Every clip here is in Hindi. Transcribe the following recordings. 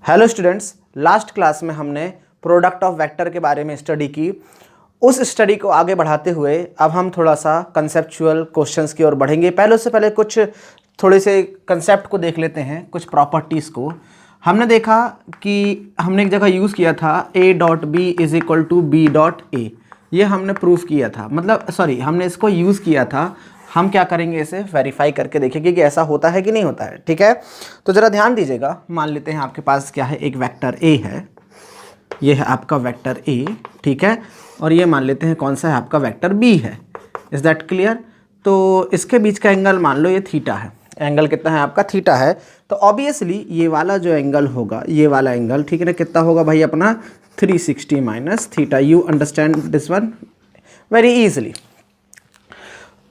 हेलो स्टूडेंट्स, लास्ट क्लास में हमने प्रोडक्ट ऑफ वेक्टर के बारे में स्टडी की। उस स्टडी को आगे बढ़ाते हुए अब हम थोड़ा सा कंसेप्चुअल क्वेश्चंस की ओर बढ़ेंगे। पहले उससे पहले कुछ थोड़े से कंसेप्ट को देख लेते हैं, कुछ प्रॉपर्टीज़ को। हमने देखा कि हमने एक जगह यूज़ किया था a dot B is equal to B dot A. ये हमने प्रूफ किया था, हमने इसको यूज़ किया था। हम क्या करेंगे, इसे वेरीफाई करके देखेंगे कि ऐसा होता है कि नहीं होता है। ठीक है, तो ज़रा ध्यान दीजिएगा। मान लेते हैं आपके पास क्या है, एक वेक्टर ए है, ये है आपका वेक्टर ए, ठीक है। और ये मान लेते हैं कौन सा है, आपका वेक्टर बी है। Is that clear? तो इसके बीच का एंगल मान लो ये थीटा है। एंगल कितना है आपका, थीटा है। तो ऑब्वियसली ये वाला जो एंगल होगा, ये वाला एंगल, ठीक है ना, कितना होगा भाई अपना 360 minus theta. You understand this one very easily.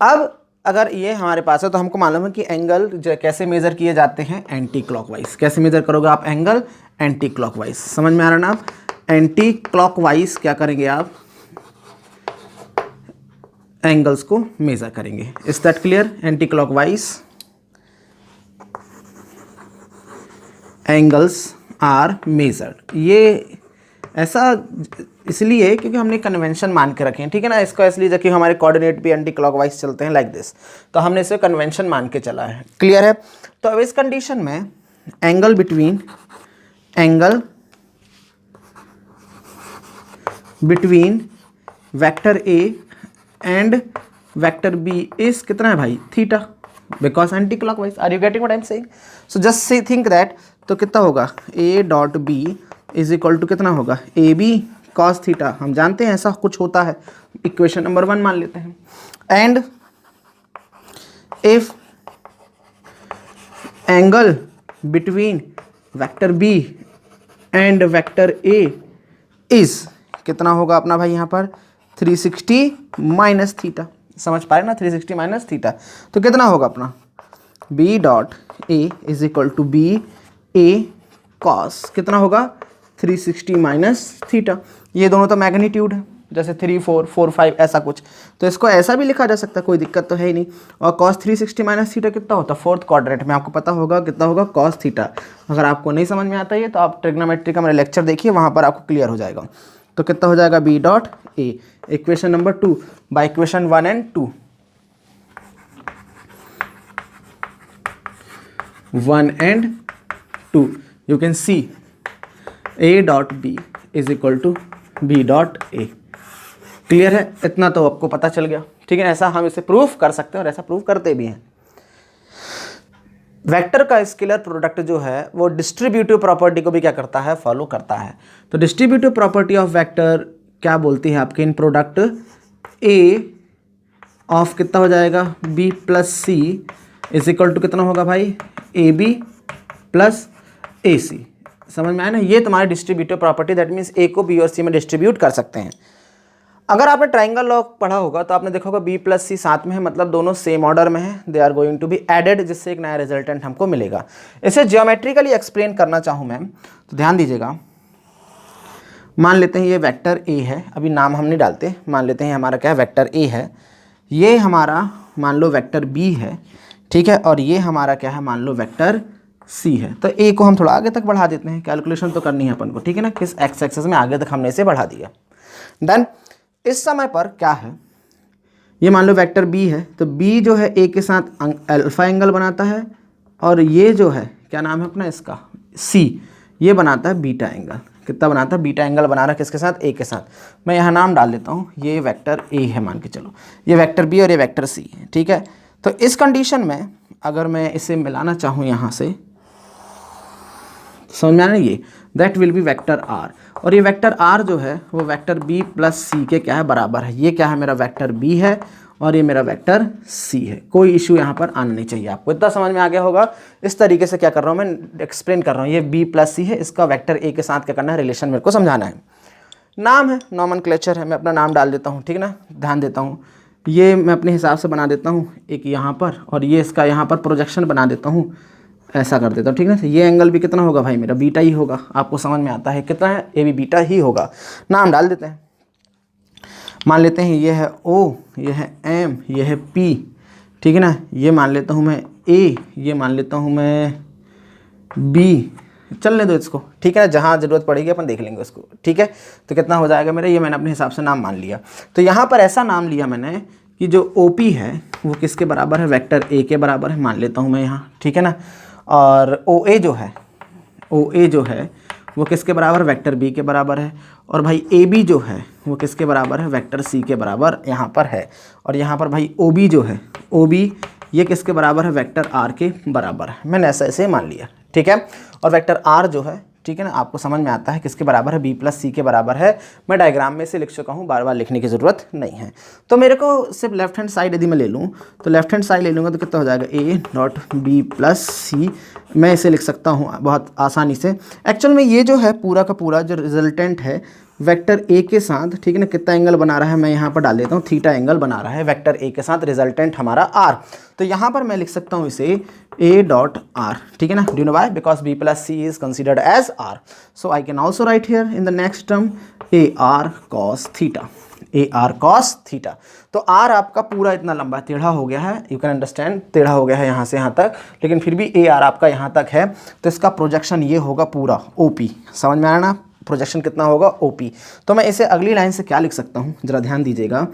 अब अगर ये हमारे पास है तो हमको मालूम है कि एंगल कैसे मेज़र किए जाते हैं, एंटी क्लॉकवाइज। कैसे मेज़र करोगे आप एंगल, एंटी क्लॉकवाइज। समझ में आ रहा ना आप? एंटी क्लॉकवाइज क्या करेंगे आप, एंगल्स को मेज़र करेंगे। Is that clear? Anticlockwise angles are measured. ये ऐसा इसलिए क्योंकि हमने कन्वेंशन मान के रखे हैं, ठीक है ना। इसको इसलिए जबकि हमारे कोऑर्डिनेट भी एंटी क्लॉकवाइज चलते हैं लाइक दिस, तो हमने इसे कन्वेंशन मान के चला है। क्लियर है? तो अब इस कंडीशन में angle between vector A and vector B is कितना है भाई, theta, because anticlockwise. Are you getting what I am saying? So just say think that, तो कितना होगा, A dot B is equal to कितना होगा, ए बी कॉस थीटा। हम जानते हैं ऐसा कुछ होता है, इक्वेशन नंबर 1 मान लेते हैं। And if angle between vector B and vector A is कितना होगा अपना भाई यहाँ पर 360 माइनस थीटा। समझ पा रहे ना, 360 माइनस थीटा। तो कितना होगा अपना B dot A is equal to B A cos कितना होगा 360 माइनस थीटा। ये दोनों तो मैग्नीट्यूड है, जैसे 3 4 4 5 ऐसा कुछ, तो इसको ऐसा भी लिखा जा सकता है, कोई दिक्कत तो है ही नहीं। और कॉस 360 माइनस थीटा कितना होता है, फोर्थ क्वाड्रेंट में आपको पता होगा कितना होगा कॉस थीटा। अगर आपको नहीं समझ में आता है तो आप ट्रिग्नोमेट्री का मेरा लेक्चर देखिए, वहाँ पर आपको क्लियर हो जाएगा। तो कितना हो जाएगा B dot A, equation number 2 by equation 1 and 2, 1 and 2 you can see A dot B is equal to B dot A. Clear है? इतना तो आपको पता चल गया, ठीक है। ऐसा हम इसे प्रूफ कर सकते हैं और ऐसा प्रूफ करते भी हैं। वेक्टर का स्केलर प्रोडक्ट जो है वो डिस्ट्रीब्यूटिव प्रॉपर्टी को भी क्या करता है, फॉलो करता है। तो डिस्ट्रीब्यूटिव प्रॉपर्टी ऑफ वेक्टर क्या बोलती है आपके, इन प्रोडक्ट ए ऑफ कितना हो जाएगा B plus C is equal to कितना होगा भाई ए बी प्लस ए सी। समझ में आया ना? ये तुम्हारी डिस्ट्रीब्यूटिव प्रॉपर्टी, दैट मीन्स ए को बी और सी में डिस्ट्रीब्यूट कर सकते हैं। अगर आपने ट्राइंगल लॉ पढ़ा होगा तो आपने देखा होगा बी प्लस सी साथ में है, मतलब दोनों सेम ऑर्डर में है, they are going to be added, जिससे एक नया रिजल्टेंट हमको मिलेगा। इसे जियोमेट्रिकली एक्सप्लेन करना चाहूँ मैं तो ध्यान दीजिएगा। मान लेते हैं ये वेक्टर ए है, अभी नाम हम नहीं डालते, मान लेते हैं हमारा क्या है, वेक्टर ए है। ये हमारा मान लो वेक्टर बी है, ठीक है। और ये हमारा क्या है, मान लो वेक्टर सी है। तो ए को हम थोड़ा आगे तक बढ़ा देते हैं, कैलकुलेशन तो करनी है अपन को, ठीक है ना। किस एक्स एक्सेस में आगे तक हमने इसे बढ़ा दिया। डन। इस समय पर क्या है, ये मान लो वेक्टर बी है, तो बी जो है ए के साथ अल्फा एंगल बनाता है, और ये जो है क्या नाम है अपना इसका, सी, ये बनाता है बीटा एंगल। कितना बनाता है, बीटा एंगल बना रहा है किसके साथ, ए के साथ। मैं यहाँ नाम डाल देता हूँ, ये वेक्टर ए है मान के चलो, ये वेक्टर बी और ये वेक्टर सी है, ठीक है। तो इस कंडीशन में अगर मैं इसे मिलाना चाहूँ यहाँ से, समझ में आ रहा है, ये that will be vector R. और ये वेक्टर आर जो है वो वेक्टर बी प्लस सी के क्या है, बराबर है। ये क्या है, मेरा वेक्टर बी है और ये मेरा वेक्टर सी है। कोई इशू यहाँ पर आना नहीं चाहिए आपको। इतना समझ में आ गया होगा। इस तरीके से क्या कर रहा हूँ मैं, एक्सप्लेन कर रहा हूँ। ये बी प्लस सी है, इसका वेक्टर ए के साथ क्या करना है, रिलेशन मेरे को समझाना है। नाम है, नॉमेनक्लेचर है, मैं अपना नाम डाल देता हूँ, ठीक है ना। ध्यान देता हूँ, ये मैं अपने हिसाब से बना देता हूँ एक यहाँ पर, और ये इसका यहाँ पर प्रोजेक्शन बना देता हूँ, ऐसा कर देता हूँ, ठीक है ना। ये एंगल भी कितना होगा भाई, मेरा बीटा ही होगा। आपको समझ में आता है कितना है, ए भी बीटा ही होगा। नाम डाल देते हैं, मान लेते हैं ये है ओ, ये है एम, ये है पी, ठीक है ना। ये मान लेता हूँ मैं ए, ये मान लेता हूँ मैं बी, चलने दो इसको, ठीक है, जहाँ ज़रूरत पड़ेगी अपन देख लेंगे उसको, ठीक है। तो कितना हो जाएगा मेरा, ये मैंने अपने हिसाब से नाम मान लिया। तो यहाँ पर ऐसा नाम लिया मैंने कि जो OP है वो किसके बराबर है, वेक्टर A के बराबर है, मान लेता हूँ मैं यहाँ, ठीक है ना। और OA जो है वो किसके बराबर, वेक्टर B के बराबर है। और भाई AB जो है वो किसके बराबर है, वेक्टर C के बराबर यहाँ पर है। और यहाँ पर भाई OB जो है, OB ये किसके बराबर है, वेक्टर R के बराबर है। मैंने ऐसे मान लिया, ठीक है। और वेक्टर R जो है, ठीक है ना, आपको समझ में आता है किसके बराबर है, B + C के बराबर है। मैं डायग्राम में से लिख चुका हूँ, बार बार लिखने की ज़रूरत नहीं है। तो मेरे को सिर्फ लेफ्ट हैंड साइड यदि मैं ले लूँ तो लेफ्ट हैंड साइड ले लूँगा तो कितना हो जाएगा, A.B + C। मैं इसे लिख सकता हूँ बहुत आसानी से। एक्चुअल में ये जो है पूरा का पूरा जो रिजल्टेंट है वेक्टर A के साथ, ठीक है ना, कितना एंगल बना रहा है, मैं यहाँ पर डाल देता हूँ, थीटा एंगल बना रहा है वेक्टर A के साथ, रिजल्टेंट हमारा R। तो यहाँ पर मैं लिख सकता हूँ इसे A.R, ठीक है ना, do know why, because B + C is considered as R। So I can also write here in the next term AR cos theta, AR cos theta. तो R आपका पूरा इतना लंबा टेढ़ा हो गया है, यू कैन अंडरस्टैंड, टेढ़ा हो गया है यहाँ से यहाँ तक, लेकिन फिर भी AR आपका यहाँ तक है। तो इसका प्रोजेक्शन ये होगा पूरा OP, समझ में आया ना, प्रोजेक्शन कितना होगा OP। तो मैं इसे अगली लाइन से क्या लिख सकता हूँ, जरा ध्यान दीजिएगा,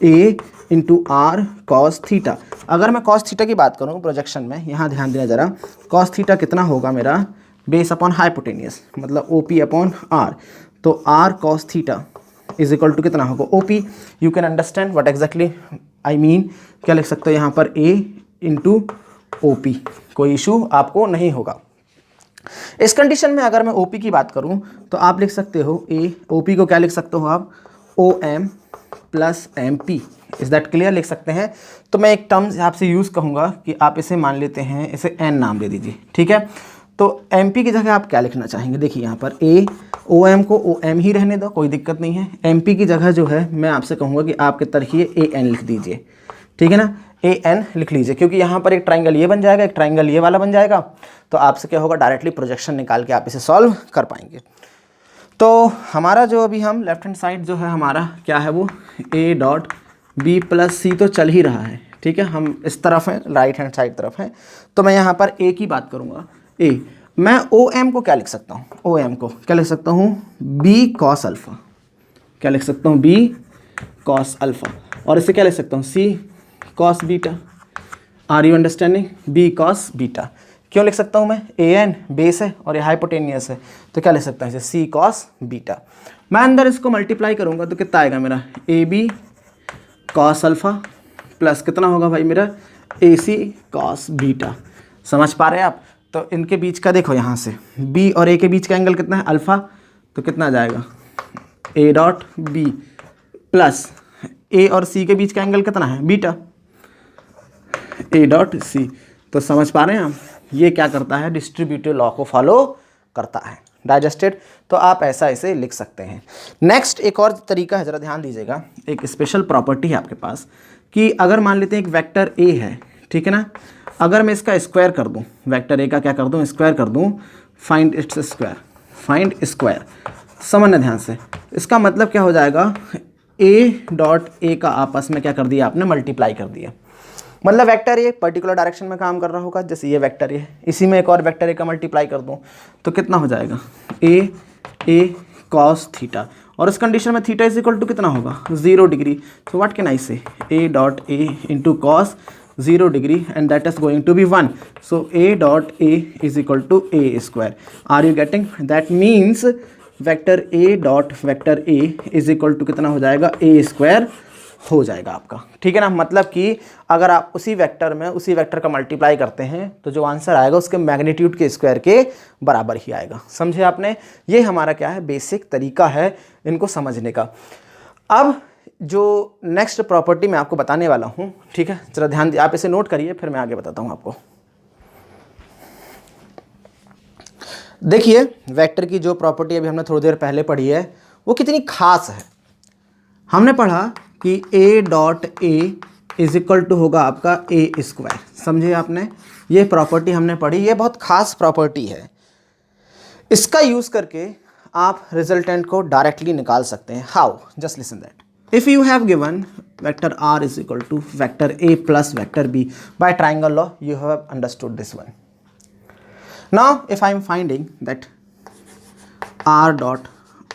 A × R cos थीटा। अगर मैं cos थीटा की बात करूँ प्रोजेक्शन में, यहाँ ध्यान देना ज़रा, cos थीटा कितना होगा मेरा, बेस अपॉन हाइपोटेनियस, मतलब OP/R। तो R cos theta is equal to कितना होगा, OP। You can understand what exactly I mean. क्या लिख सकते हो यहाँ पर, A × OP, कोई इशू आपको नहीं होगा। इस कंडीशन में अगर मैं OP की बात करूं तो आप लिख सकते हो OP को क्या लिख सकते हो आप, OM + MP। Is that clear, लिख सकते हैं। तो मैं एक टर्म आपसे यूज़ कहूँगा कि आप इसे मान लेते हैं, इसे N नाम दे दीजिए, ठीक है। तो MP की जगह आप क्या लिखना चाहेंगे, देखिए यहाँ पर OM को OM ही रहने दो, कोई दिक्कत नहीं है। MP की जगह जो है मैं आपसे कहूँगा कि आपके तरह AN लिख दीजिए, ठीक है ना, AN लिख लीजिए, क्योंकि यहाँ पर एक ट्राइंगल ये बन जाएगा, एक ट्राइंगल ये वाला बन जाएगा। तो आपसे क्या होगा, डायरेक्टली प्रोजेक्शन निकाल के आप इसे सॉल्व कर पाएंगे। तो हमारा जो अभी हम लेफ्ट हैंड साइड जो है हमारा क्या है, वो A.B + C तो चल ही रहा है, ठीक है, हम इस तरफ हैं, राइट हैंड साइड तरफ है। तो मैं यहाँ पर A की बात करूँगा, A। मैं OM को क्या लिख सकता हूँ, OM को क्या लिख सकता हूँ, B cos अल्फ़ा। क्या लिख सकता हूँ, B cos अल्फ़ा। और इसे क्या लिख सकता हूँ, C cos beta. Are you understanding, B cos beta. क्यों लिख सकता हूँ मैं, AN बेस है और ये हाइपोटेनियस है, तो क्या लिख सकता हूँ इसे, C cos बीटा। मैं अंदर इसको मल्टीप्लाई करूँगा तो कितना आएगा मेरा, AB cos अल्फ़ा प्लस कितना होगा भाई मेरा, AC cos बीटा। समझ पा रहे हैं आप। तो इनके बीच का देखो, यहाँ से B और A के बीच का एंगल कितना है, अल्फ़ा। तो कितना आ जाएगा, A.B प्लस A और C के बीच का एंगल कितना है, बीटा, A.C। तो समझ पा रहे हैं हम, ये क्या करता है, डिस्ट्रीब्यूटिव लॉ को फॉलो करता है। डाइजेस्टेड। तो आप ऐसा इसे लिख सकते हैं। नेक्स्ट एक और तरीका है, ज़रा ध्यान दीजिएगा, एक स्पेशल प्रॉपर्टी है आपके पास कि अगर मान लेते हैं एक वेक्टर A है, ठीक है ना, अगर मैं इसका स्क्वायर कर दूं, वेक्टर A का क्या कर दूं, स्क्वायर कर दूं, find its square, find square. समझना ध्यान से, इसका मतलब क्या हो जाएगा, A.A का आपस में क्या कर दिया आपने, मल्टीप्लाई कर दिया। मतलब वेक्टर ए पर्टिकुलर डायरेक्शन में काम कर रहा होगा, जैसे ये वेक्टर ए, इसी में एक और वेक्टर ए का मल्टीप्लाई कर दूं तो कितना हो जाएगा, A cos थीटा। और इस कंडीशन में थीटा इज इक्वल टू कितना होगा, 0 degree. So what can I say, A.A into cos 0 degree and that is going to be 1। सो A.A is equal to A square. Are you getting, that means vector A is equal to कितना हो जाएगा, A स्क्वायर हो जाएगा आपका, ठीक है ना। मतलब कि अगर आप उसी वेक्टर में उसी वेक्टर का मल्टीप्लाई करते हैं तो जो आंसर आएगा उसके मैग्नीट्यूड के स्क्वायर के बराबर ही आएगा। समझे आपने, ये हमारा क्या है, बेसिक तरीका है इनको समझने का। अब जो नेक्स्ट प्रॉपर्टी मैं आपको बताने वाला हूँ, ठीक है, जरा ध्यान दिए, आप इसे नोट करिए, फिर मैं आगे बताता हूँ आपको। देखिए वेक्टर की जो प्रॉपर्टी अभी हमने थोड़ी देर पहले पढ़ी है वो कितनी खास है। हमने पढ़ा कि A.A इज इक्वल टू होगा आपका A स्क्वायर। समझे आपने, ये प्रॉपर्टी हमने पढ़ी, ये बहुत खास प्रॉपर्टी है। इसका यूज़ करके आप रिजल्टेंट को डायरेक्टली निकाल सकते हैं। How, just listen that, if you have given vector R is equal to vector A plus vector B by triangle law, you have understood this one. Now if I am finding that r dot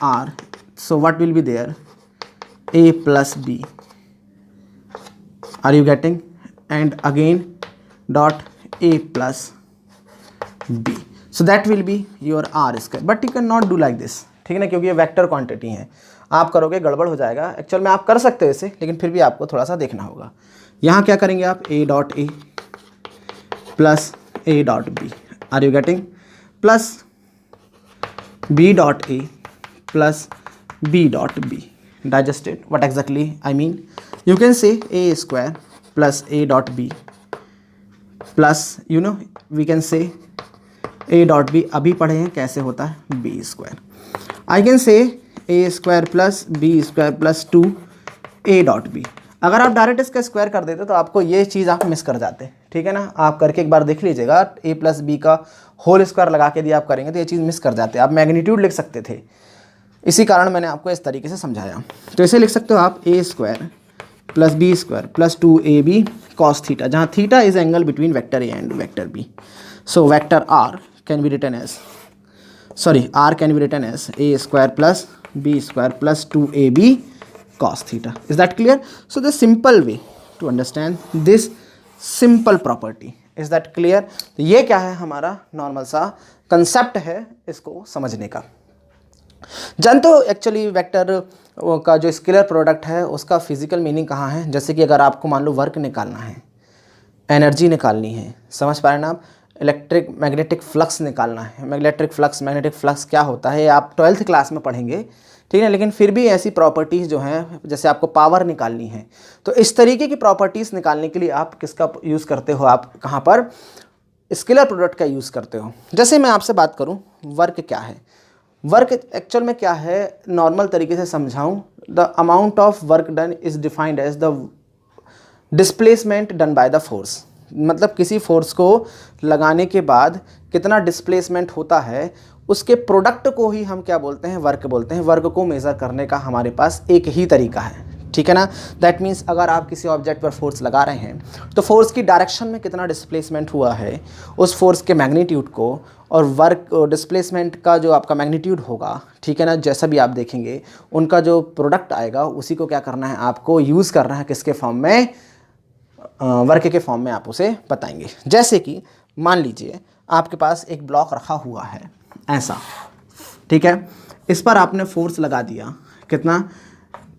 r, so what will be there, a plus b, are you getting, and again dot a plus b, so that will be your r square, but you cannot do like this, ठीक है ना, क्योंकि ये वेक्टर क्वांटिटी है, आप करोगे गड़बड़ हो जाएगा। एक्चुअल में आप कर सकते हो इसे, लेकिन फिर भी आपको थोड़ा सा देखना होगा। यहाँ क्या करेंगे आप, a dot A plus a dot B, are you getting, plus b dot A plus b dot b, digested what exactly I mean, you can say a square plus a dot b plus you know we can say a dot b, अभी पढ़े हैं कैसे होता है b square, I can say a square plus b square plus 2 a dot b। अगर आप डायरेक्ट इसका स्क्वायर कर देते तो आपको ये चीज़ आप मिस कर जाते, ठीक है ना, आप करके एक बार देख लीजिएगा, a प्लस बी का होल स्क्वायर लगा के दिया आप करेंगे तो ये चीज़ मिस कर जाते, आप मैग्नीट्यूड लिख सकते थे, इसी कारण मैंने आपको इस तरीके से समझाया। तो इसे लिख सकते हो आप a square plus B square plus 2ab cos theta, जहाँ थीटा is angle between vector a and vector b, so vector r can be written as, sorry r can be written as a square plus b square plus 2ab cos theta, is that clear? So the simple way to understand this simple property, is that clear? तो ये क्या है, हमारा नॉर्मल सा कंसेप्ट है इसको समझने का। जानते हो एक्चुअली वेक्टर का जो स्केलर प्रोडक्ट है उसका फिजिकल मीनिंग कहाँ है, जैसे कि अगर आपको मान लो वर्क निकालना है, एनर्जी निकालनी है, समझ पा रहे हैं ना आप, इलेक्ट्रिक मैग्नेटिक फ्लक्स निकालना है, मैग्नेटिक फ्लक्स क्या होता है आप 12th क्लास में पढ़ेंगे, ठीक है, लेकिन फिर भी ऐसी प्रॉपर्टीज़ जो हैं, जैसे आपको पावर निकालनी है, तो इस तरीके की प्रॉपर्टीज़ निकालने के लिए आप किसका यूज़ करते हो, आप कहाँ पर स्केलर प्रोडक्ट का यूज़ करते हो। जैसे मैं आपसे बात करूँ वर्क क्या है, वर्क एक्चुअल में क्या है, नॉर्मल तरीके से समझाऊँ, the amount of work done is defined as the displacement done by the force, मतलब किसी फोर्स को लगाने के बाद कितना डिस्प्लेसमेंट होता है उसके प्रोडक्ट को ही हम क्या बोलते हैं, वर्क बोलते हैं। वर्क को मेज़र करने का हमारे पास एक ही तरीका है, ठीक है ना, दैट मीन्स अगर आप किसी ऑब्जेक्ट पर फोर्स लगा रहे हैं तो फोर्स की डायरेक्शन में कितना डिस्प्लेसमेंट हुआ है उस फोर्स के मैग्नीट्यूड को, और वर्क डिस्प्लेसमेंट का जो आपका मैग्नीट्यूड होगा, ठीक है ना, जैसा भी आप देखेंगे उनका जो प्रोडक्ट आएगा उसी को क्या करना है, आपको यूज़ करना है किसके फॉर्म में, वर्क के फॉर्म में आप उसे बताएंगे। जैसे कि मान लीजिए आपके पास एक ब्लॉक रखा हुआ है ऐसा, ठीक है, इस पर आपने फोर्स लगा दिया, कितना,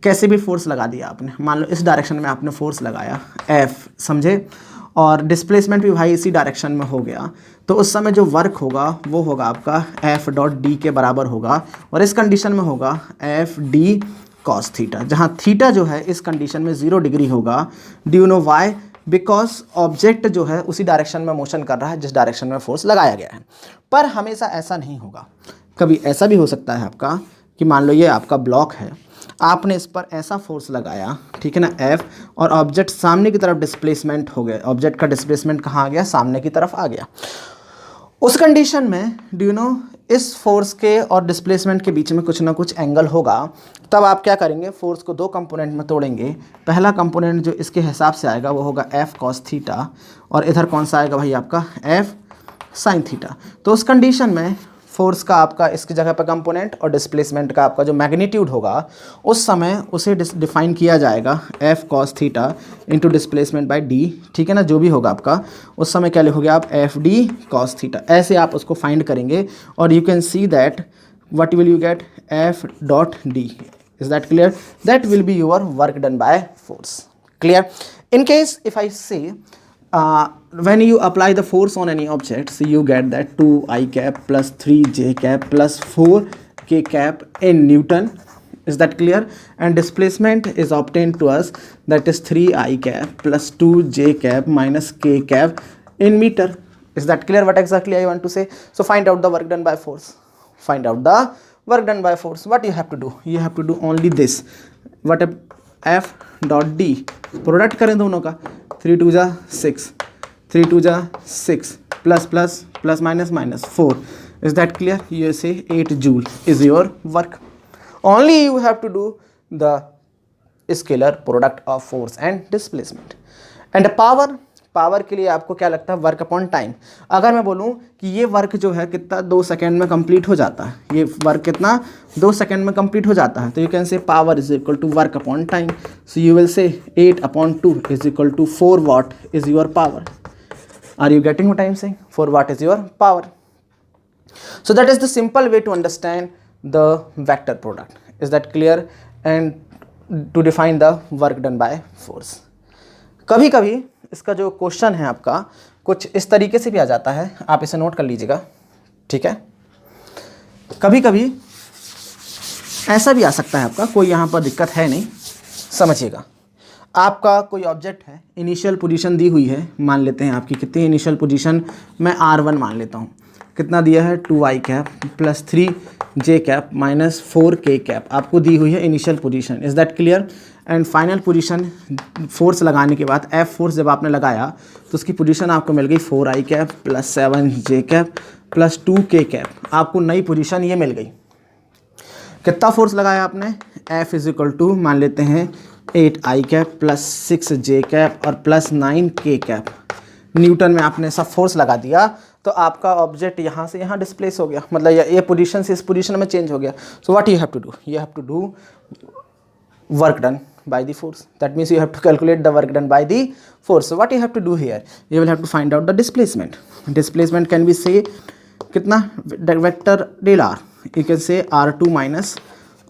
कैसे भी फोर्स लगा दिया आपने, मान लो इस डायरेक्शन में आपने फोर्स लगाया F, समझे, और डिस्प्लेसमेंट भी भाई इसी डायरेक्शन में हो गया, तो उस समय जो वर्क होगा वो होगा आपका F डॉट डी के बराबर होगा, और इस कंडीशन में होगा एफ डी कॉस थीटा, जहाँ थीटा जो है इस कंडीशन में 0 डिग्री होगा। Do you know why, because object जो है उसी डायरेक्शन में मोशन कर रहा है जिस डायरेक्शन में फोर्स लगाया गया है। पर हमेशा ऐसा नहीं होगा, कभी ऐसा भी हो सकता है आपका कि मान लो ये आपका ब्लॉक है, आपने इस पर ऐसा फोर्स लगाया, ठीक है ना, F, और ऑब्जेक्ट सामने की तरफ डिस्प्लेसमेंट हो गया, ऑब्जेक्ट का डिस्प्लेसमेंट कहाँ आ गया, सामने की तरफ आ गया। उस कंडीशन में डू यू नो इस फोर्स के और डिस्प्लेसमेंट के बीच में कुछ ना कुछ एंगल होगा, तब आप क्या करेंगे, फोर्स को 2 कंपोनेंट में तोड़ेंगे। पहला कंपोनेंट जो इसके हिसाब से आएगा वो होगा F cos थीटा, और इधर कौन सा आएगा भाई आपका F sin थीटा। तो उस कंडीशन में फोर्स का आपका इसकी जगह पर कंपोनेंट और डिस्प्लेसमेंट का आपका जो मैग्नीट्यूड होगा उस समय उसे डिफाइन किया जाएगा F cos theta into displacement bye D, ठीक है ना, जो भी होगा आपका उस समय क्या लिखोगे आप, एफ डी कॉस थीटा, ऐसे आप उसको फाइंड करेंगे, और you can see that what will you get, F dot D, is that clear, that will be your work done by force, clear. In case if I से when you apply the force on any object, so you get that 2i cap plus 3j cap plus 4k cap in Newton, is that clear, and displacement is obtained to us, that is 3i cap plus 2j cap minus k cap in meter, is that clear what exactly I want to say? So find out the work done by force, find out the work done by force. What you have to do, you have to do only this, what a F dot D, product करें दोनों का, 3 2 जा 6, 3 2 जा 6, plus plus plus minus minus 4, is that clear, you say 8 joule is your work. Only you have to do the scalar product of force and displacement. And the power power के लिए आपको क्या लगता है, वर्क अपॉन टाइम। अगर मैं बोलूँ कि ये वर्क जो है कितना 2 सेकेंड में कंप्लीट हो जाता है, ये वर्क कितना 2 सेकेंड में कंप्लीट हो जाता है, तो you can say power is equal to work upon time. So you will say 8/2 is equal to 4 watt is your power. Are you getting what I am saying? 4 watt is your power. So that is the simple way to understand the vector product. Is that clear? And to define the work done by force. कभी कभी इसका जो क्वेश्चन है आपका कुछ इस तरीके से भी आ जाता है, आप इसे नोट कर लीजिएगा, ठीक है। कभी कभी ऐसा भी आ सकता है आपका, कोई यहाँ पर दिक्कत है नहीं, समझिएगा। आपका कोई ऑब्जेक्ट है, इनिशियल पोजीशन दी हुई है, मान लेते हैं आपकी कितनी इनिशियल पोजीशन, मैं R1 मान लेता हूँ। कितना दिया है, 2i cap plus 3j cap minus 4k cap आपको दी हुई है initial position. Is that clear? And final position force लगाने के बाद F फोर्स जब आपने लगाया तो उसकी पोजीशन आपको मिल गई 4i cap plus 7j cap plus 2k cap, आपको नई पोजीशन ये मिल गई। कितना फोर्स लगाया आपने, F इज इक्वल टू मान लेते हैं 8i cap plus 6j cap और प्लस 9k कैप, न्यूटन में आपने सब फोर्स लगा दिया, तो आपका ऑब्जेक्ट यहाँ से यहाँ डिस्प्लेस हो गया, मतलब ये पोजीशन से इस पोजीशन में चेंज हो गया। So what you have to do, you have to do work done by the force. That means you have to calculate the work done by the force. So what you have to do here, you will have to find out the displacement. Displacement can be say कितना, vector del r, you can say r2 minus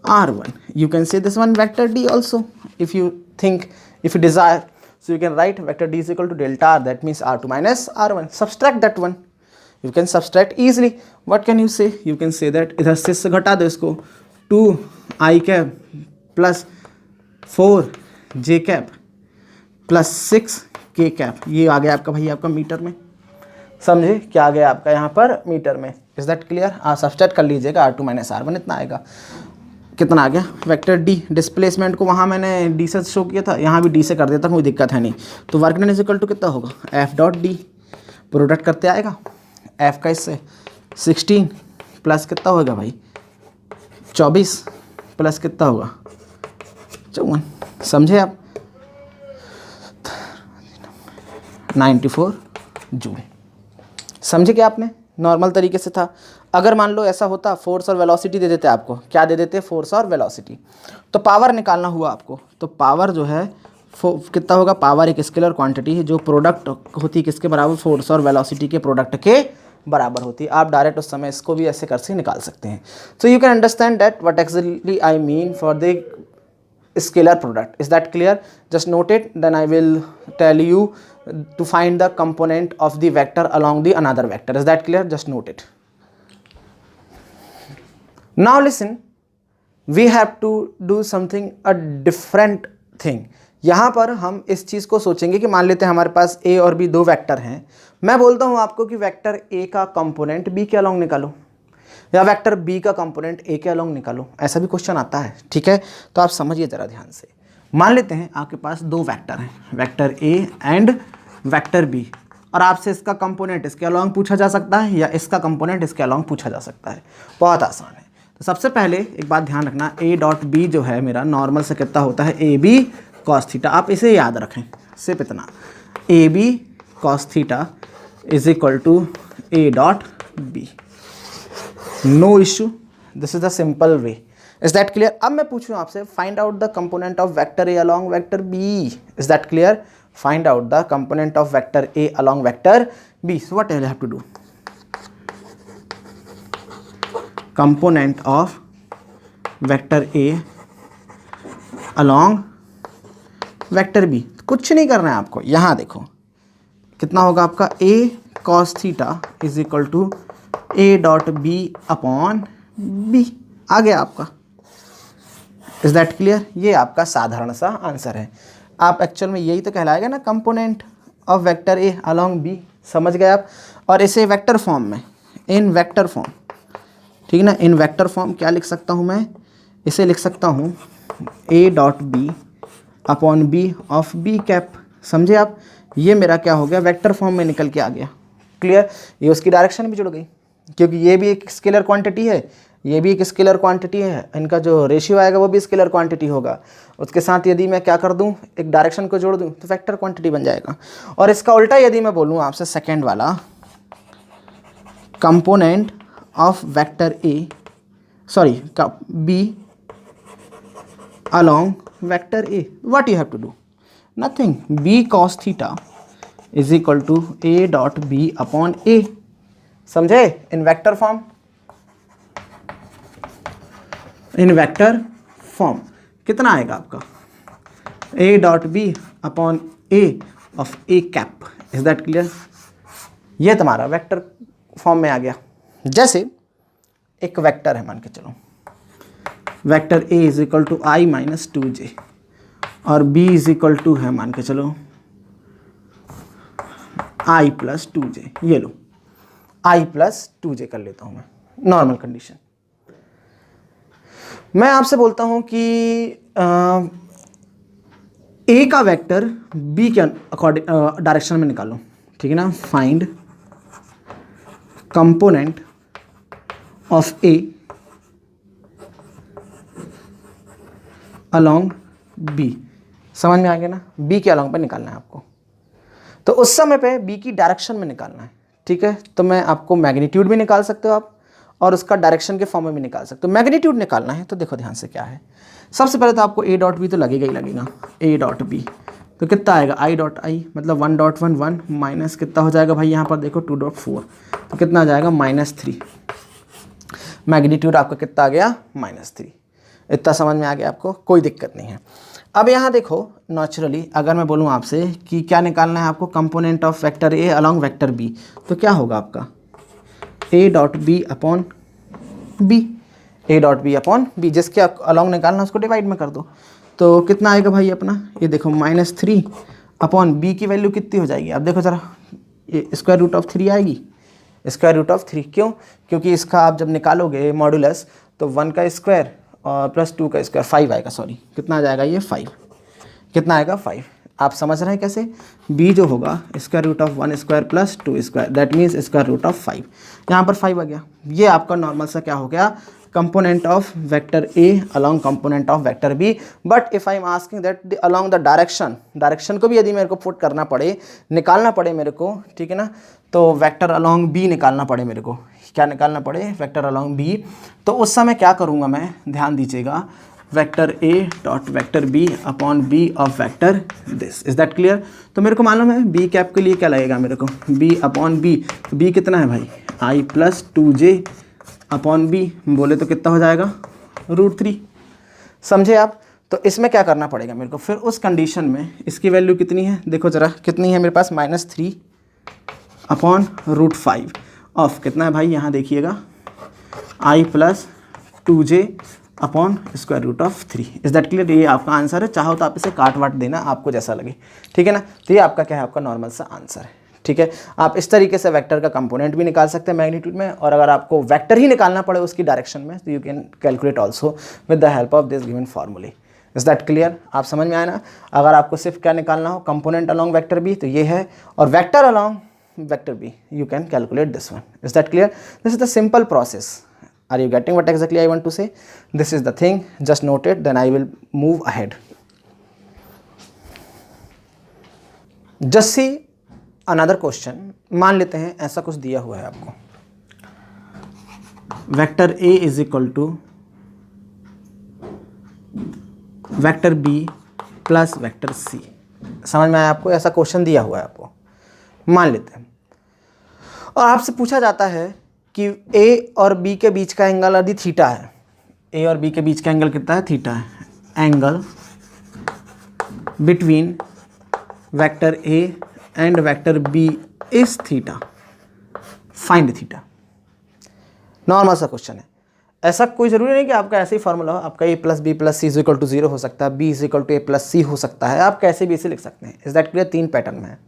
r1, you can say this one vector d also if you think, if you desire. So you can write vector d is equal to delta r, that means r2 minus r1. Subtract that one, you can subtract easily. What can you say, you can say that इधर से घटा दो इसको, 2i cap plus 4j cap plus 6k cap, ये आ गया आपका भाई आपका मीटर में, समझे क्या आ गया आपका यहाँ पर मीटर में। Is that clear? आप सब्सट्रैक्ट कर लीजिएगा, r2 माइनस r1 इतना आएगा। कितना आ गया, वेक्टर डी। डिस्प्लेसमेंट को वहाँ मैंने डी से शो किया था, यहाँ भी डी से कर देता, कोई दिक्कत है नहीं। तो work done is equal to कितना होगा, एफ डॉट डी, प्रोडक्ट करते आएगा एफ का इससे 16 प्लस कितना होगा भाई 24 प्लस कितना होगा 54, समझे आप, 94 जूल। समझे क्या आपने? नॉर्मल तरीके से था। अगर मान लो ऐसा होता, फोर्स और वेलोसिटी दे देते आपको, क्या दे देते, फोर्स और वेलोसिटी, तो पावर निकालना हुआ आपको, तो पावर जो है कितना होगा, पावर एक स्केलर क्वांटिटी है जो प्रोडक्ट होती है किसके बराबर, फोर्स और वेलोसिटी के प्रोडक्ट के बराबर होती है। आप डायरेक्ट उस समय इसको भी ऐसे कर से निकाल सकते हैं। So you can understand that what actually I mean for the scalar product. Is that clear? Just note it, then I will tell you to find the component of the vector along the another vector. Is that clear? Just note it. Now listen, we have to do something a different thing. यहाँ पर हम इस चीज़ को सोचेंगे कि मान लेते हैं हमारे पास a और b दो वेक्टर हैं, मैं बोलता हूँ आपको कि वेक्टर a का कंपोनेंट b के अलॉन्ग निकालो या वेक्टर बी का कंपोनेंट ए के अलॉन्ग निकालो, ऐसा भी क्वेश्चन आता है, ठीक है। तो आप समझिए ज़रा ध्यान से। मान लेते हैं आपके पास दो वेक्टर हैं, vector A and vector B, और आपसे इसका कंपोनेंट इसके अलॉन्ग पूछा जा सकता है या इसका कंपोनेंट इसके अलॉन्ग पूछा जा सकता है। बहुत आसान है। तो सबसे पहले एक बात ध्यान रखना, ए डॉट बी जो है मेरा नॉर्मल से कितना होता है, ए बी कॉस थीटा। आप इसे याद रखें, सिर्फ इतना, A B cos theta is equal to A dot B. No issue, this is the simple way. Is that clear? अब मैं पूछूं आपसे, find out the component of vector A along vector B. Is that clear? Find out the component of vector A along vector B. So what I have to do, component of vector A along vector B. कुछ नहीं करना है आपको, यहां देखो कितना होगा आपका, a cos theta is equal to A dot B upon b, आ गया आपका। Is that clear? ये आपका साधारण सा आंसर है। आप एक्चुअल में यही तो कहलाएगा ना, component of vector A along B, समझ गए आप। और इसे वेक्टर फॉर्म में, इन वेक्टर फॉर्म, ठीक है ना, इन वेक्टर फॉर्म क्या लिख सकता हूँ मैं, इसे लिख सकता हूँ A dot B upon B of B cap. समझे आप? ये मेरा क्या हो गया, वेक्टर फॉर्म में निकल के आ गया। क्लियर? ये उसकी डायरेक्शन भी जुड़ गई। क्योंकि ये भी एक स्केलर क्वांटिटी है, ये भी एक स्केलर क्वांटिटी है, इनका जो रेशियो आएगा वो भी स्केलर क्वांटिटी होगा। उसके साथ यदि मैं क्या कर दूं, एक डायरेक्शन को जोड़ दूं तो वेक्टर क्वांटिटी बन जाएगा। और इसका उल्टा यदि मैं बोलूं आपसे, सेकेंड वाला, component of vector A sorry B along vector A, what you have to do? Nothing. B cos theta is equal to A dot B upon A. समझे? इन वेक्टर फॉर्म, इन वेक्टर फॉर्म कितना आएगा आपका? A dot B upon A of A cap. Is that clear? ये तुम्हारा वेक्टर फॉर्म में आ गया। जैसे एक वेक्टर है, मान के चलो vector A is equal to i minus 2j और B इज इक्वल टू है, मान के चलो i प्लस 2j। ये लो i प्लस 2j कर लेता हूँ मैं, नॉर्मल कंडीशन। मैं आपसे बोलता हूँ कि A का वेक्टर B के अकॉर्डिंग डायरेक्शन में निकालो, ठीक है ना। Find component of A along B। समझ में आ गया ना, B के अलॉन्ग पे निकालना है आपको। तो उस समय पे B की डायरेक्शन में निकालना है, ठीक है। तो मैं आपको मैग्नीट्यूड भी निकाल सकते हो आप, और उसका डायरेक्शन के फॉर्म में भी निकाल सकते हो। मैग्नीट्यूड निकालना है तो देखो ध्यान से क्या है, सबसे पहले तो आपको A डॉट बी तो लगेगा ही लगेगा। A डॉट बी तो कितना आएगा, I डॉट आई मतलब 1.11 माइनस कितना हो जाएगा भाई, यहाँ पर देखो 2.4 तो कितना आ जाएगा -3। मैग्नीट्यूड आपका कितना आ गया, -3। इतना समझ में आ गया आपको, कोई दिक्कत नहीं है। अब यहाँ देखो नेचुरली अगर मैं बोलूँ आपसे कि क्या निकालना है आपको, component of vector A along vector B, तो क्या होगा आपका A dot B upon B, A dot B upon B, जिसके अलॉन्ग निकालना उसको डिवाइड में कर दो। तो कितना आएगा भाई अपना, ये देखो -3 अपॉन बी की वैल्यू कितनी हो जाएगी, अब देखो ज़रा, ये स्क्वायर रूट ऑफ 3 आएगी, स्क्वायर रूट ऑफ 3। क्यों? क्योंकि इसका आप जब निकालोगे मॉडुलस तो 1 का स्क्वायर और प्लस 2 का स्क्वायर 5 आएगा, सॉरी कितना आ जाएगा ये 5, कितना आएगा 5। आप समझ रहे हैं कैसे, b जो होगा square root of 1 square plus 2 square, that means square root of 5। यहाँ पर 5 आ गया, ये आपका नॉर्मल सा क्या हो गया, component of vector a along component of vector b। But if I am asking that along the direction, direction को भी यदि मेरे को पुट करना पड़े, निकालना पड़े मेरे को, ठीक है ना, तो वेक्टर अलॉन्ग b निकालना पड़े मेरे को, क्या निकालना पड़े, वेक्टर अलॉन्ग b। तो उस समय क्या करूँगा मैं, ध्यान दीजिएगा, vector a dot vector b upon b of vector this. Is that clear? तो मेरे को मालूम है b कैप के लिए क्या लगेगा मेरे को, b अपॉन b, तो b कितना है भाई, i plus 2j upon b, बोले तो कितना हो जाएगा √3। समझे आप? तो इसमें क्या करना पड़ेगा मेरे को, फिर उस कंडीशन में इसकी वैल्यू कितनी है, देखो ज़रा कितनी है मेरे पास, -3 अपॉन √5 ऑफ कितना है भाई, यहाँ देखिएगा i plus 2j upon square root of 3। Is that clear? ये आपका आंसर है, चाहो तो आप इसे काट वाट देना आपको जैसा लगे, ठीक है ना। तो ये आपका क्या है, आपका नॉर्मल सा आंसर है, ठीक है। आप इस तरीके से वेक्टर का कंपोनेंट भी निकाल सकते हैं मैग्नीट्यूड में, और अगर आपको वेक्टर ही निकालना पड़े उसकी डायरेक्शन में तो you can calculate also with the help of this given फॉर्मूले। Is that clear? आप समझ में आया ना। अगर आपको सिर्फ क्या निकालना हो, कंपोनेंट अलॉन्ग वेक्टर बी, तो ये है, और vector along vector B you can calculate this one. Is that clear? This is the simple process. Are you getting what exactly I want to say? This is the thing, just note it, then I will move ahead. Just see another question. मान लेते हैं ऐसा कुछ दिया हुआ है आपको, vector A is equal to vector B plus vector C। समझ में आया आपको? ऐसा क्वेश्चन दिया हुआ है आपको, मान लेते हैं, और आपसे पूछा जाता है कि A और B के बीच का एंगल यदि थीटा है, A और B के बीच का एंगल कितना है, थीटा है। Angle between vector A and vector B is theta, find theta. Normal सा क्वेश्चन है, ऐसा कोई ज़रूरी नहीं कि आपका ऐसे ही फॉर्मूला हो, आपका a plus b plus C is equal to 0 हो सकता है, b is equal to a plus c हो सकता है, आप कैसे भी इसे लिख सकते हैं। Is that clear? 3 पैटर्न में है।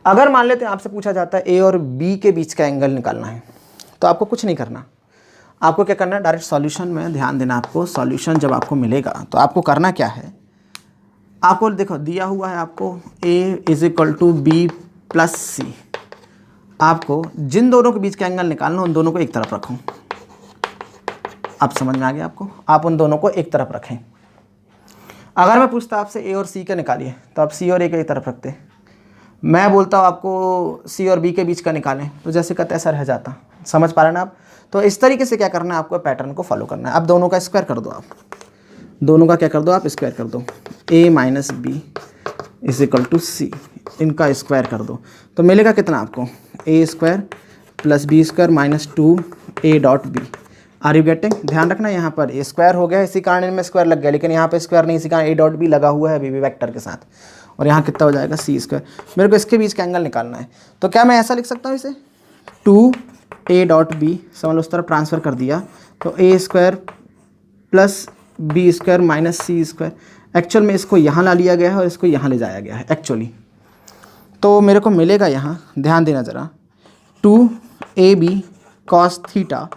अगर मान लेते हैं आपसे पूछा जाता है a और b के बीच का एंगल निकालना है, तो आपको कुछ नहीं करना, आपको क्या करना है, डायरेक्ट सॉल्यूशन में ध्यान देना। आपको सॉल्यूशन जब आपको मिलेगा तो आपको करना क्या है, आपको देखो दिया हुआ है आपको a is equal to b plus c, आपको जिन दोनों के बीच का एंगल निकालना उन दोनों को एक तरफ रखो। अब समझ में आ गया आपको, आप उन दोनों को एक तरफ रखें। अगर मैं पूछता आपसे ए और सी का निकालिए तो आप सी और ए के एक तरफ रखते, मैं बोलता हूँ आपको सी और बी के बीच का निकालें तो जैसे कहते ऐसा रह जाता। समझ पा रहे हैं ना आप? तो इस तरीके से क्या करना है, आपको पैटर्न को फॉलो करना है। अब दोनों का स्क्वायर कर दो, आप दोनों का क्या कर दो, आप स्क्वायर कर दो। A minus b is equal to c, इनका स्क्वायर कर दो तो मिलेगा कितना आपको, a square plus B square minus 2 a dot B. Are you getting? ध्यान रखना यहाँ पर ए स्क्वायर हो गया, इसी कारण इनमें स्क्वायर लग गया, लेकिन यहाँ पे स्क्वायर नहीं, इसी कारण ए डॉट बी लगा हुआ है अभी भी वेक्टर के साथ। और यहाँ कितना हो जाएगा, सी स्क्वायर। मेरे को इसके बीच का एंगल निकालना है, तो क्या मैं ऐसा लिख सकता हूँ इसे, 2 ए डॉट बी, समझ लो उस तरफ ट्रांसफ़र कर दिया, तो a square plus B square minus C square. Actual में इसको यहाँ ला लिया गया है और इसको यहाँ ले जाया गया है एक्चुअली। तो मेरे को मिलेगा यहाँ, ध्यान देना ज़रा, 2ab cos theta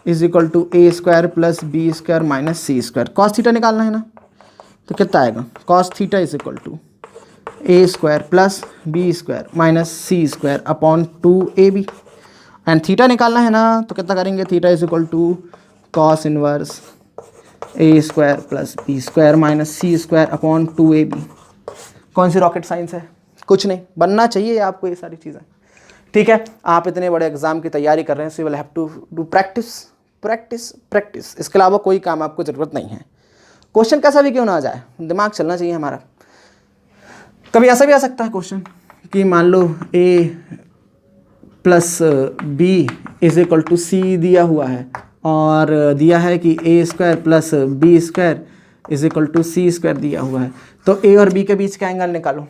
is equal to A square plus B square minus C square. Cos theta निकालना है ना, तो कितना आएगा, cos theta is equal to A square plus B square minus C square upon 2ab। And theta निकालना है ना, तो कितना करेंगे, theta is equal to cos inverse A square plus B square minus C square upon 2ab। कौन सी रॉकेट साइंस है, कुछ नहीं, बनना चाहिए आपको ये सारी चीज़ें। ठीक है, आप इतने बड़े एग्जाम की तैयारी कर रहे हैं, so you will have to do practice practice practice. इसके अलावा कोई काम आपको ज़रूरत नहीं है। क्वेश्चन कैसा भी क्यों ना आ जाए, दिमाग चलना चाहिए हमारा। कभी ऐसा भी आ सकता है क्वेश्चन कि मान लो a plus b is equal to c दिया हुआ है और दिया है कि a square plus B square is equal to c square दिया हुआ है, तो ए और बी के बीच का एंगल निकालो।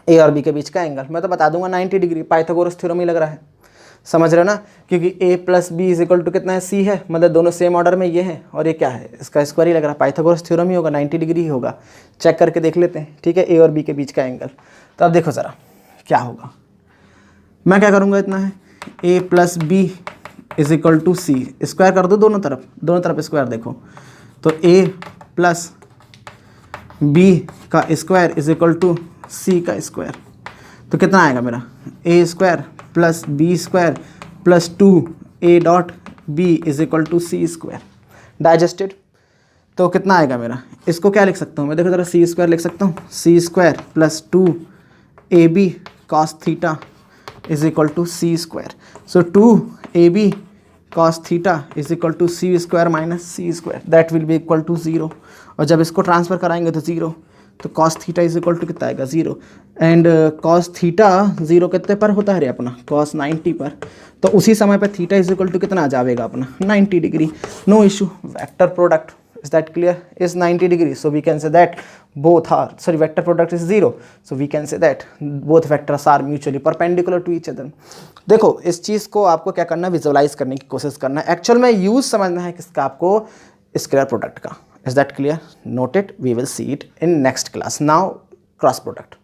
ए और बी के बीच का एंगल मैं तो बता दूंगा 90 डिग्री, पाइथागोरस थ्योरम ही लग रहा है, समझ रहे हो ना, क्योंकि a plus b is equal to कितना है, सी है, मतलब दोनों सेम ऑर्डर में ये है और ये क्या है, इसका स्क्वायर ही लग रहा है, पाइथागोरस थ्योरम ही होगा, 90 डिग्री ही होगा। चेक करके देख लेते हैं, ठीक है, ए और बी के बीच का एंगल। तो अब देखो ज़रा क्या होगा, मैं क्या करूँगा, इतना है a plus b is equal to c, square कर दो दोनों तरफ स्क्वायर देखो, तो ए प्लस बी का square is equal to c का स्क्वायर, तो कितना आएगा मेरा, a square plus B square plus 2 a dot B is equal to c square. Digested, तो कितना आएगा मेरा, इसको क्या लिख सकता हूँ मैं, देखो ज़रा, सी स्क्वायर लिख सकता हूँ, c square plus 2ab cos theta is equal to c square. So 2ab cos theta is equal to c square minus C square, that will be equal to 0। और जब इसको ट्रांसफर कराएंगे तो 0, तो cos theta is equal to कितना आएगा, 0। एंड कॉस थीटा 0 कितने पर होता है रे अपना, कॉस 90 पर, तो उसी समय पर थीटा इज इक्वल टू कितना आ जाएगा अपना, 90 degree. No issue, vector product is that clear, is 90 degrees, so we can say that both are, sorry, vector product is 0, so we can say that both vectors are mutually perpendicular to each other। देखो इस चीज़ को आपको क्या करना है, विजुअलाइज करने की कोशिश करना है, एक्चुअल में यूज समझना है किसका, आपको स्केलर प्रोडक्ट का। Is that clear, note it, we will see it in next class. Now cross product.